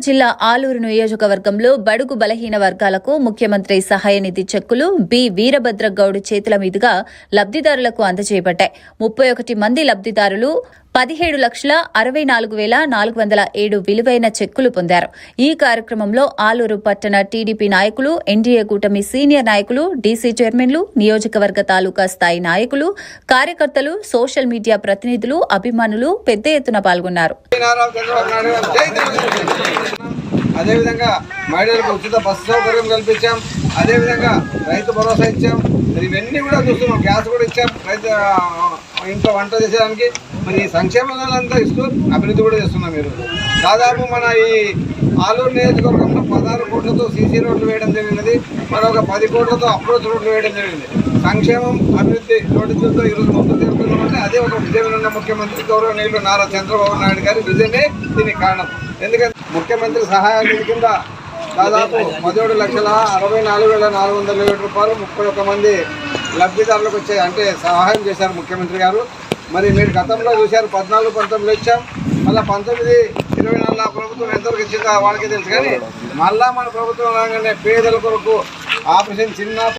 జిల్లా ఆలూరు నియోజకవర్గంలో బడుగు బలహీన వర్గాలకు ముఖ్యమంత్రి సహాయ నిధి చెక్కులు బి వీరభద్రగౌడ్ చేతుల మీదుగా లబ్దిదారులకు అందజేయబడ్డాయి. 31 మంది లబ్దిదారులు 17,64,407 విలువైన చెక్కులు పొందారు. ఈ కార్యక్రమంలో ఆలూరు పట్టణ టీడీపీ నాయకులు, ఎన్డీఏ కూటమి సీనియర్ నాయకులు, డీసీ చైర్మన్లు, నియోజకవర్గ తాలూకా స్థాయి నాయకులు, కార్యకర్తలు, సోషల్ మీడియా ప్రతినిధులు, అభిమానులు పెద్ద ఎత్తున పాల్గొన్నారు. అదేవిధంగా మహిళలకు ఉచిత బస్సు సౌకర్యం కల్పించాం. అదేవిధంగా రైతు భరోసా ఇచ్చాం. మరి ఇవన్నీ కూడా చూస్తున్నాం. గ్యాస్ కూడా ఇచ్చాం రైతు ఇంట్లో వంట చేసేదానికి. మరి ఈ సంక్షేమాలంతా ఇస్తూ అభివృద్ధి కూడా చేస్తున్నాం. మీరు దాదాపు మన ఈ ఆలూరు నియోజకవర్గంలో 16 కోట్లతో సీసీ రోడ్లు వేయడం జరిగినది. మరొక 10 కోట్లతో అప్రోచ్ రోడ్లు వేయడం జరిగింది. సంక్షేమం అభివృద్ధి రోడ్డుతో ఈరోజు ముందుకు జరుగుతున్నామంటే అదే ఒక విజయమైన ముఖ్యమంత్రి గౌరవనీయులు నారా చంద్రబాబు నాయుడు గారి విజయమే దీనికి కారణం. ఎందుకంటే ముఖ్యమంత్రి సహాయ నిధి కింద దాదాపు 17,64,407 రూపాయలు 31 మంది లబ్ధిదారులకు వచ్చాయి. అంటే సహాయం చేశారు ముఖ్యమంత్రి గారు. మరి మీరు గతంలో చూశారు 14-19 ఇచ్చాం. మళ్ళీ 19-24 ప్రభుత్వం ఎంతవరకు ఇచ్చిందో వాళ్ళకి తెలుసు. కానీ మళ్ళా మన ప్రభుత్వం రాగానే పేదల కొరకు ఆపరేషన్ చిన్న